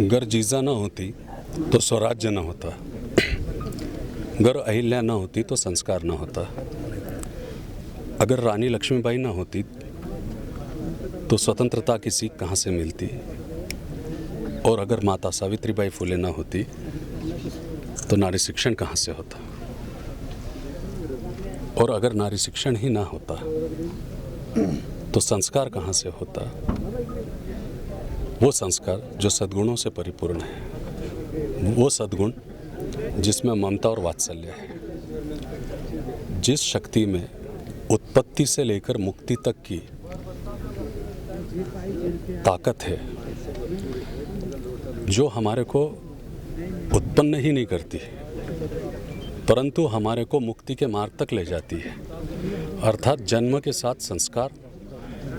गर जीजा न होती तो स्वराज्य न होता, गर अहिल्या न होती तो संस्कार न होता, अगर रानी लक्ष्मीबाई न होती तो स्वतंत्रता की सीख कहाँ से मिलती, और अगर माता सावित्रीबाई फुले न होती तो नारी शिक्षण कहाँ से होता, और अगर नारी शिक्षण ही ना होता तो संस्कार कहाँ से होता, वो संस्कार जो सद्गुणों से परिपूर्ण है, वो सद्गुण जिसमें ममता और वात्सल्य है, जिस शक्ति में उत्पत्ति से लेकर मुक्ति तक की ताकत है, जो हमारे को उत्पन्न ही नहीं करती परंतु हमारे को मुक्ति के मार्ग तक ले जाती है, अर्थात जन्म के साथ संस्कार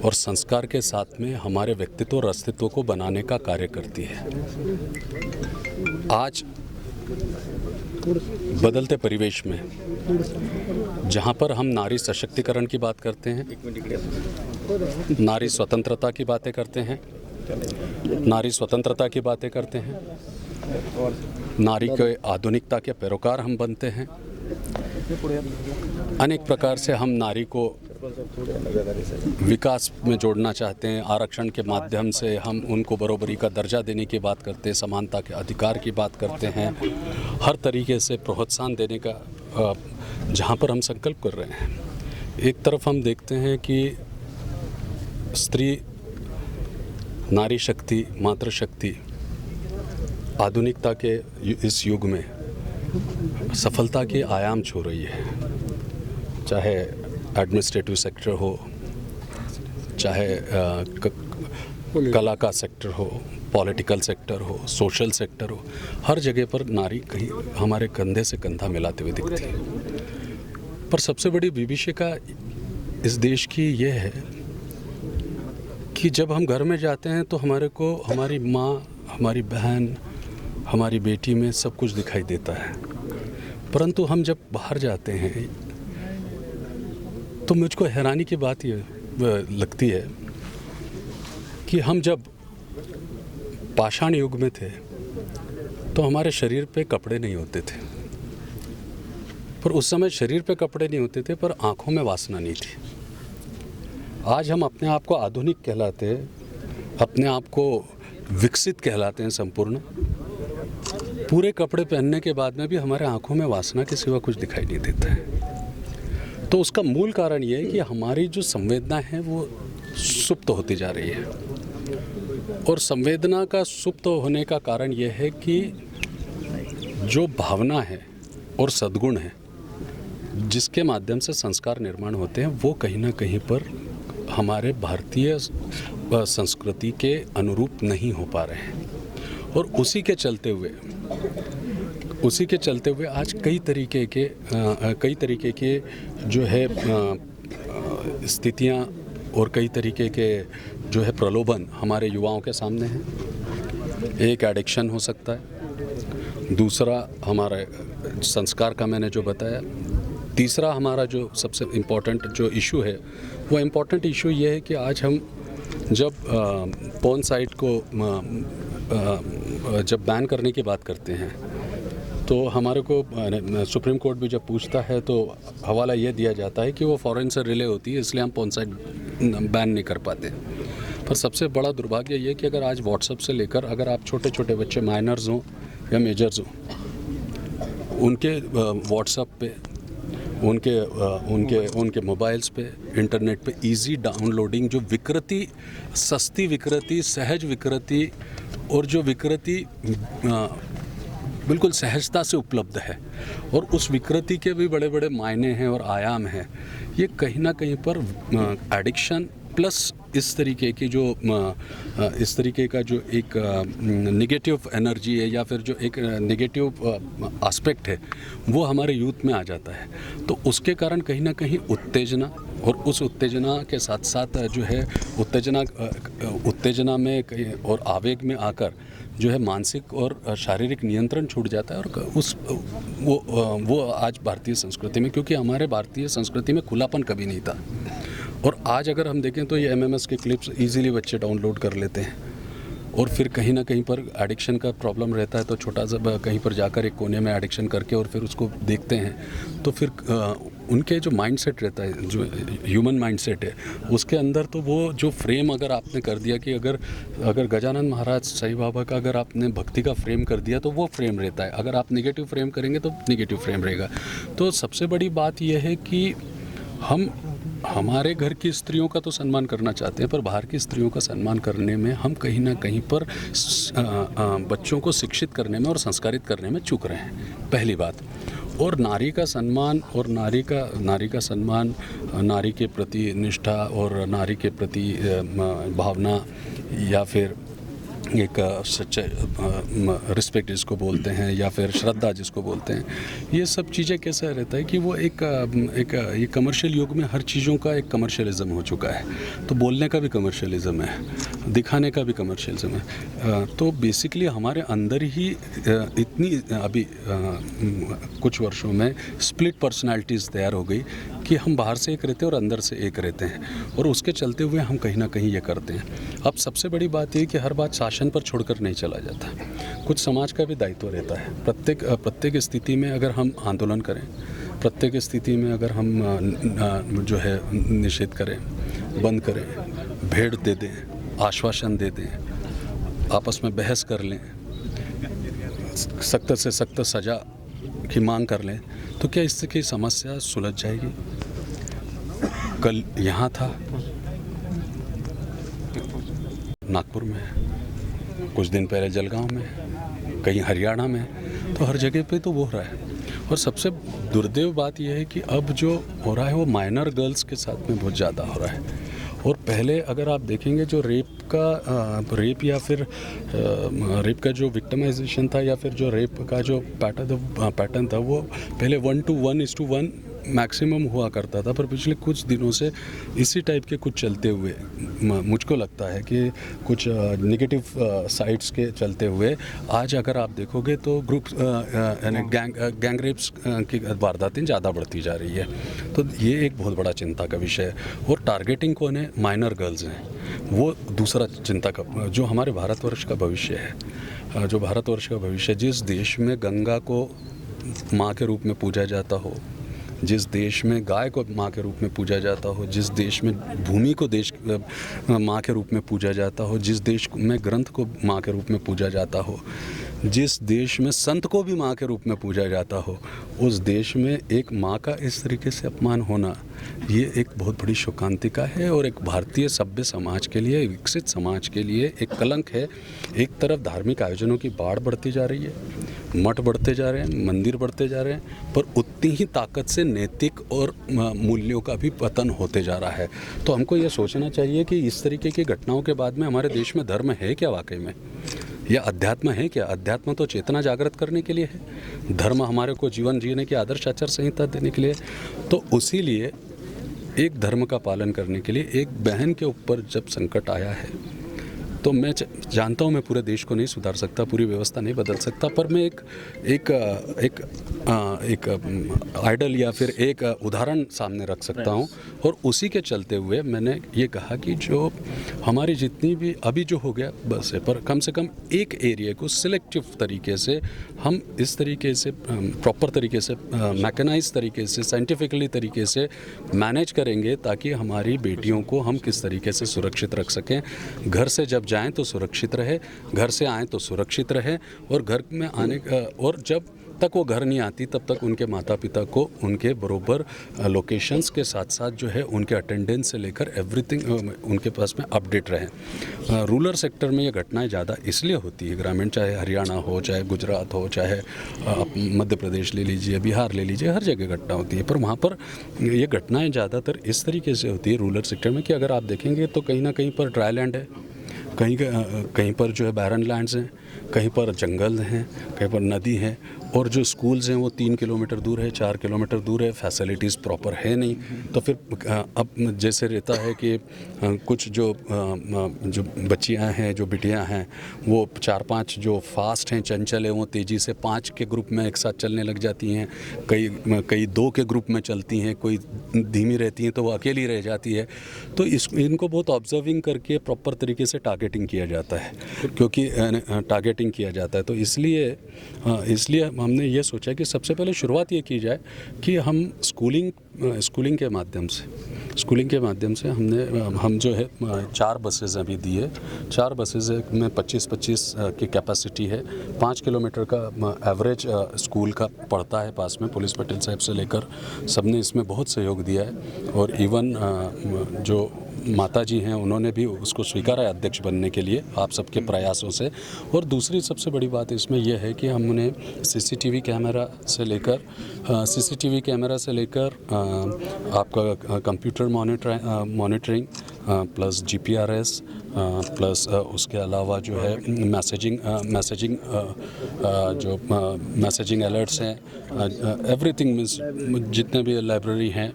और संस्कार के साथ में हमारे व्यक्तित्व और अस्तित्व को बनाने का कार्य करती है। आज बदलते परिवेश में जहाँ पर हम नारी सशक्तिकरण की बात करते हैं, नारी स्वतंत्रता की बातें करते हैं, नारी स्वतंत्रता की बातें करते हैं, नारी के आधुनिकता के पैरोकार हम बनते हैं, अनेक प्रकार से हम नारी को विकास में जोड़ना चाहते हैं, आरक्षण के माध्यम से हम उनको बराबरी का दर्जा देने की बात करते हैं, समानता के अधिकार की बात करते हैं, हर तरीके से प्रोत्साहन देने का जहाँ पर हम संकल्प कर रहे हैं। एक तरफ हम देखते हैं कि स्त्री, नारी शक्ति, मातृशक्ति आधुनिकता के इस युग में सफलता के आयाम छू रही है, चाहे एडमिनिस्ट्रेटिव सेक्टर हो, चाहे कला का सेक्टर हो, पॉलिटिकल सेक्टर हो, सोशल सेक्टर हो, हर जगह पर नारी कहीं हमारे कंधे से कंधा मिलाते हुए दिखती है। पर सबसे बड़ी विभीषिका इस देश की ये है कि जब हम घर में जाते हैं तो हमारे को हमारी माँ, हमारी बहन, हमारी बेटी में सब कुछ दिखाई देता है, परंतु हम जब बाहर जाते हैं तो मुझको हैरानी की बात ये लगती है कि हम जब पाषाण युग में थे तो हमारे शरीर पे कपड़े नहीं होते थे, पर उस समय शरीर पे कपड़े नहीं होते थे पर आँखों में वासना नहीं थी। आज हम अपने आप को आधुनिक कहलाते हैं, अपने आप को विकसित कहलाते हैं संपूर्ण, पूरे कपड़े पहनने के बाद में भी हमारे आँखों में वासना के सिवा कुछ दिखाई नहीं देता है। तो उसका मूल कारण ये है कि हमारी जो संवेदना है वो सुप्त होती जा रही है, और संवेदना का सुप्त होने का कारण ये है कि जो भावना है और सद्गुण है जिसके माध्यम से संस्कार निर्माण होते हैं, वो कहीं ना कहीं पर हमारे भारतीय संस्कृति के अनुरूप नहीं हो पा रहे हैं, और उसी के चलते हुए आज कई तरीके के जो है स्थितियां और कई तरीके के जो है प्रलोभन हमारे युवाओं के सामने हैं। एक एडिक्शन हो सकता है, दूसरा हमारे संस्कार का मैंने जो बताया, तीसरा हमारा जो सबसे इम्पोर्टेंट जो इशू है वो इम्पोर्टेंट इशू ये है कि आज हम जब पोर्न साइट को जब बैन करने की बात करते हैं तो हमारे को सुप्रीम कोर्ट भी जब पूछता है तो हवाला ये दिया जाता है कि वो फॉरेन से रिले होती है, इसलिए हम पोर्न साइट बैन नहीं कर पाते। पर सबसे बड़ा दुर्भाग्य ये कि अगर आज व्हाट्सएप से लेकर अगर आप छोटे छोटे बच्चे माइनर्स हों या मेजर्स हों, उनके व्हाट्सएप पे, उनके मोबाइल्स पे, इंटरनेट पे इजी डाउनलोडिंग, जो विकृति, सस्ती विकृति, सहज विकृति और जो विकृति बिल्कुल सहजता से उपलब्ध है, और उस विकृति के भी बड़े बड़े मायने हैं और आयाम हैं, ये कहीं ना कहीं पर एडिक्शन प्लस इस तरीके का जो एक नेगेटिव एनर्जी है या फिर जो एक नेगेटिव एस्पेक्ट है वो हमारे यूथ में आ जाता है। तो उसके कारण कहीं ना कहीं उत्तेजना, और उस उत्तेजना के साथ साथ जो है उत्तेजना में और आवेग में आकर जो है मानसिक और शारीरिक नियंत्रण छूट जाता है, और वो आज भारतीय संस्कृति में, क्योंकि हमारे भारतीय संस्कृति में खुलापन कभी नहीं था, और आज अगर हम देखें तो ये एमएमएस के क्लिप्स इजीली बच्चे डाउनलोड कर लेते हैं, और फिर कहीं ना कहीं पर एडिक्शन का प्रॉब्लम रहता है तो छोटा सा कहीं पर जाकर एक कोने में एडिक्शन करके और फिर उसको देखते हैं, तो फिर उनके जो माइंडसेट रहता है, जो ह्यूमन माइंडसेट है, उसके अंदर तो वो जो फ्रेम अगर आपने कर दिया कि अगर गजानन महाराज साईं बाबा का अगर आपने भक्ति का फ्रेम कर दिया तो वो फ्रेम रहता है, अगर आप नेगेटिव फ्रेम करेंगे तो नेगेटिव फ्रेम रहेगा। तो सबसे बड़ी बात यह है कि हम हमारे घर की स्त्रियों का तो सम्मान करना चाहते हैं, पर बाहर की स्त्रियों का सम्मान करने में हम कहीं ना कहीं पर बच्चों को शिक्षित करने में और संस्कारित करने में चूक रहे हैं, पहली बात। और नारी का सम्मान और नारी का सम्मान, नारी के प्रति निष्ठा और नारी के प्रति भावना, या फिर एक सच्चे रिस्पेक्ट जिसको बोलते हैं, या फिर श्रद्धा जिसको बोलते हैं, ये सब चीज़ें कैसा रहता है कि वो एक ये कमर्शियल युग में हर चीज़ों का एक कमर्शियलिज्म हो चुका है। तो बोलने का भी कमर्शियलिज्म है, दिखाने का भी कमर्शियलिज्म है। तो बेसिकली हमारे अंदर ही इतनी अभी कुछ वर्षों में स्प्लिट पर्सनालिटीज़ तैयार हो गई कि हम बाहर से एक रहते हैं और अंदर से एक रहते हैं, और उसके चलते हुए हम कहीं ना कहीं ये करते हैं। अब सबसे बड़ी बात ये कि हर बात शासन पर छोड़कर नहीं चला जाता, कुछ समाज का भी दायित्व रहता है। प्रत्येक स्थिति में अगर हम आंदोलन करें, प्रत्येक स्थिति में अगर हम जो है निषेध करें, बंद करें, भेड़ दे दें, आश्वासन दे दें, आपस में बहस कर लें, सख्त से सख्त सज़ा की मांग कर लें, तो क्या इससे की समस्या सुलझ जाएगी? कल यहाँ था, नागपुर में, कुछ दिन पहले जलगांव में, कहीं हरियाणा में, तो हर जगह पे तो वो हो रहा है। और सबसे दुर्दैव बात यह है कि अब जो हो रहा है वो माइनर गर्ल्स के साथ में बहुत ज़्यादा हो रहा है। और पहले अगर आप देखेंगे जो रेप या फिर रेप का जो विक्टिमाइजेशन था, या फिर जो रेप का जो पैटर्न था, वो पहले 1 to 1:1 मैक्सिमम हुआ करता था, पर पिछले कुछ दिनों से इसी टाइप के कुछ चलते हुए मुझको लगता है कि कुछ नेगेटिव साइट्स के चलते हुए आज अगर आप देखोगे तो ग्रुप गैंग रेप्स की वारदातें ज़्यादा बढ़ती जा रही है। तो ये एक बहुत बड़ा चिंता का विषय है। और टारगेटिंग कौन है? माइनर गर्ल्स हैं, वो दूसरा चिंता का, जो हमारे भारतवर्ष का भविष्य है, जो भारतवर्ष का भविष्य, जिस देश में गंगा को माँ के रूप में पूजा जाता हो, जिस देश में गाय को माँ के रूप में पूजा जाता हो, जिस देश में भूमि को माँ के रूप में पूजा जाता हो, जिस देश में ग्रंथ को माँ के रूप में पूजा जाता हो, जिस देश में संत को भी माँ के रूप में पूजा जाता हो, उस देश में एक माँ का इस तरीके से अपमान होना, ये एक बहुत बड़ी शोकांतिका है और एक भारतीय सभ्य समाज के लिए, विकसित समाज के लिए एक कलंक है। एक तरफ धार्मिक आयोजनों की बाढ़ बढ़ती जा रही है, मठ बढ़ते जा रहे हैं, मंदिर बढ़ते जा रहे हैं, पर उतनी ही ताकत से नैतिक और मूल्यों का भी पतन होते जा रहा है। तो हमको ये सोचना चाहिए कि इस तरीके की घटनाओं के बाद में हमारे देश में धर्म है क्या वाकई में, या अध्यात्म है क्या? अध्यात्म तो चेतना जागृत करने के लिए है, धर्म हमारे को जीवन जीने की आदर्श आचार संहिता देने के लिए। तो उसी लिए एक धर्म का पालन करने के लिए एक बहन के ऊपर जब संकट आया है, तो मैं जानता हूँ मैं पूरे देश को नहीं सुधार सकता, पूरी व्यवस्था नहीं बदल सकता, पर मैं एक आइडल या फिर एक उदाहरण सामने रख सकता हूँ। और उसी के चलते हुए मैंने ये कहा कि जो हमारी जितनी भी अभी जो हो गया बस है, पर कम से कम एक एरिया को सिलेक्टिव तरीके से हम इस तरीके से प्रॉपर तरीके से मैकेनाइज तरीके से साइंटिफिकली तरीके से मैनेज करेंगे, ताकि हमारी बेटियों को हम किस तरीके से सुरक्षित रख सकें। घर से जब जाएं तो सुरक्षित रहे, घर से आएँ तो सुरक्षित रहे, और घर में आने और जब तक वो घर नहीं आती तब तक उनके माता पिता को उनके बरोबर लोकेशंस के साथ साथ जो है उनके अटेंडेंस से लेकर एवरीथिंग उनके पास में अपडेट रहे। रूरल सेक्टर में ये घटनाएं ज़्यादा इसलिए होती है, ग्रामीण चाहे हरियाणा हो, चाहे गुजरात हो, चाहे मध्य प्रदेश ले लीजिए, बिहार ले लीजिए, हर जगह घटना होती है, पर वहाँ पर ये घटनाएँ ज़्यादातर इस तरीके से होती है रूरल सेक्टर में कि अगर आप देखेंगे तो कहीं ना कहीं पर ड्राई लैंड है, कहीं पर जो है बैरन लैंड्स हैं, कहीं पर जंगल हैं, कहीं पर नदी है, और जो स्कूल्स हैं वो 3 किलोमीटर दूर है, 4 किलोमीटर दूर है, फैसिलिटीज़ प्रॉपर है नहीं। तो फिर अब जैसे रहता है कि कुछ जो बच्चियां हैं, जो बिटियां हैं, वो 4-5 जो फास्ट हैं, चंचल है, वो तेज़ी से 5 के ग्रुप में एक साथ चलने लग जाती हैं, कई 2 के ग्रुप में चलती हैं, कोई धीमी रहती हैं तो वो अकेली रह जाती है। तो इनको बहुत ऑब्जर्विंग करके प्रॉपर तरीके से टारगेटिंग किया जाता है, क्योंकि टारगेटिंग किया जाता है। तो इसलिए हमने ये सोचा कि सबसे पहले शुरुआत ये की जाए कि हम स्कूलिंग के माध्यम से हम जो है 4 बसेज अभी दिए। 4 बसेज में 25-25 की कैपेसिटी है। 5 किलोमीटर का एवरेज स्कूल का पड़ता है पास में। पुलिस पटेल साहब से लेकर सबने इसमें बहुत सहयोग दिया है, और इवन जो माता जी हैं उन्होंने भी उसको स्वीकारा है अध्यक्ष बनने के लिए आप सबके प्रयासों से। और दूसरी सबसे बड़ी बात इसमें यह है कि हमने सीसीटीवी कैमरा से लेकर आपका computer monitoring plus GPRS plus उसके अलावा जो है मैसेजिंग अलर्ट्स हैं, एवरीथिंग मींस जितने भी लाइब्रेरी हैं,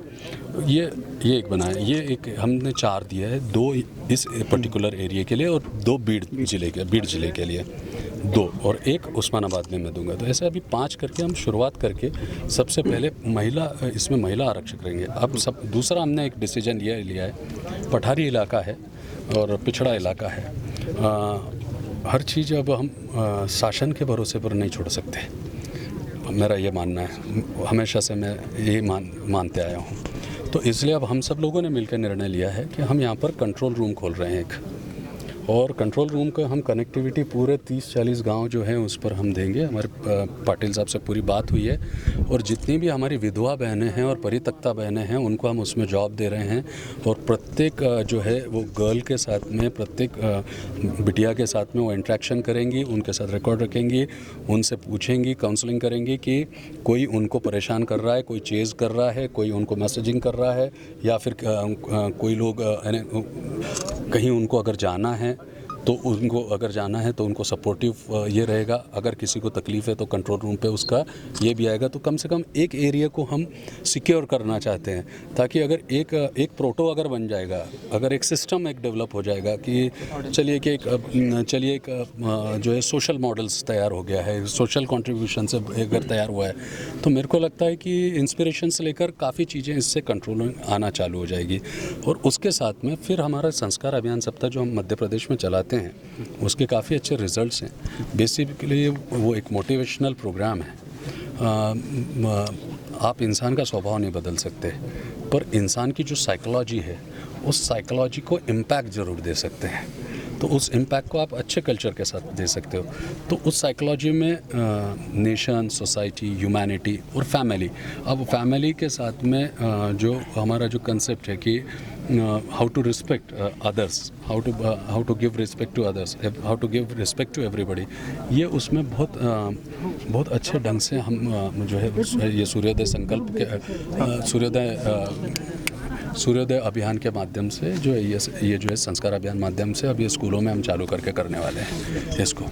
ये एक बनाया। ये एक हमने 4 दिया है, 2 इस पर्टिकुलर एरिया के लिए और 2 बीड़ जिले के लिए 2, और 1 उस्मानाबाद में मैं दूंगा। तो ऐसे अभी 5 करके हम शुरुआत करके सबसे पहले इसमें महिला आरक्षक रहेंगे। अब दूसरा हमने एक डिसीजन ये लिया है, पठारी इलाका है और पिछड़ा इलाका है, हर चीज़ अब हम शासन के भरोसे पर नहीं छोड़ सकते। मेरा ये मानना है, हमेशा से मैं यही मानते आया हूँ। तो इसलिए अब हम सब लोगों ने मिलकर निर्णय लिया है कि हम यहाँ पर कंट्रोल रूम खोल रहे हैं एक, और कंट्रोल रूम का हम कनेक्टिविटी पूरे 30-40 गांव जो हैं उस पर हम देंगे। हमारे पाटिल साहब से पूरी बात हुई है, और जितनी भी हमारी विधवा बहनें हैं और परित्यक्ता बहनें हैं उनको हम उसमें जॉब दे रहे हैं। और प्रत्येक जो है वो गर्ल के साथ में, प्रत्येक बिटिया के साथ में वो इंट्रैक्शन करेंगी, उनके साथ रिकॉर्ड रखेंगी, उनसे पूछेंगी, काउंसलिंग करेंगी कि कोई उनको परेशान कर रहा है, कोई चेज़ कर रहा है, कोई उनको मैसेजिंग कर रहा है, या फिर कोई लोग कहीं उनको अगर जाना है तो उनको सपोर्टिव ये रहेगा। अगर किसी को तकलीफ़ है तो कंट्रोल रूम पे उसका ये भी आएगा। तो कम से कम एक एरिया को हम सिक्योर करना चाहते हैं, ताकि अगर एक प्रोटो अगर बन जाएगा, अगर एक सिस्टम एक डेवलप हो जाएगा कि चलिए एक जो है सोशल मॉडल्स तैयार हो गया है, सोशल कंट्रीब्यूशन से अगर तैयार हुआ है, तो मेरे को लगता है कि इंस्पिरेशन से लेकर काफ़ी चीज़ें इससे कंट्रोल में आना चालू हो जाएगी। और उसके साथ में फिर हमारा संस्कार अभियान सप्ताह जो हम मध्य प्रदेश में चलाते हैं उसके काफ़ी अच्छे रिजल्ट्स हैं। बेसिकली वो एक मोटिवेशनल प्रोग्राम है। आप इंसान का स्वभाव नहीं बदल सकते, पर इंसान की जो साइकोलॉजी है उस साइकोलॉजी को इम्पैक्ट ज़रूर दे सकते हैं। तो उस इम्पैक्ट को आप अच्छे कल्चर के साथ दे सकते हो। तो उस साइकोलॉजी में नेशन, सोसाइटी, ह्यूमैनिटी और फैमिली, अब फैमिली के साथ में जो हमारा जो कंसेप्ट है कि how to respect others, how to give respect to others, how to give respect to everybody, ये उसमें बहुत अच्छे ढंग से हम जो है ये सूर्योदय संकल्प के सूर्योदय अभियान के माध्यम से जो है ये जो है संस्कार अभियान माध्यम से अब ये स्कूलों में हम चालू करके करने वाले हैं इसको।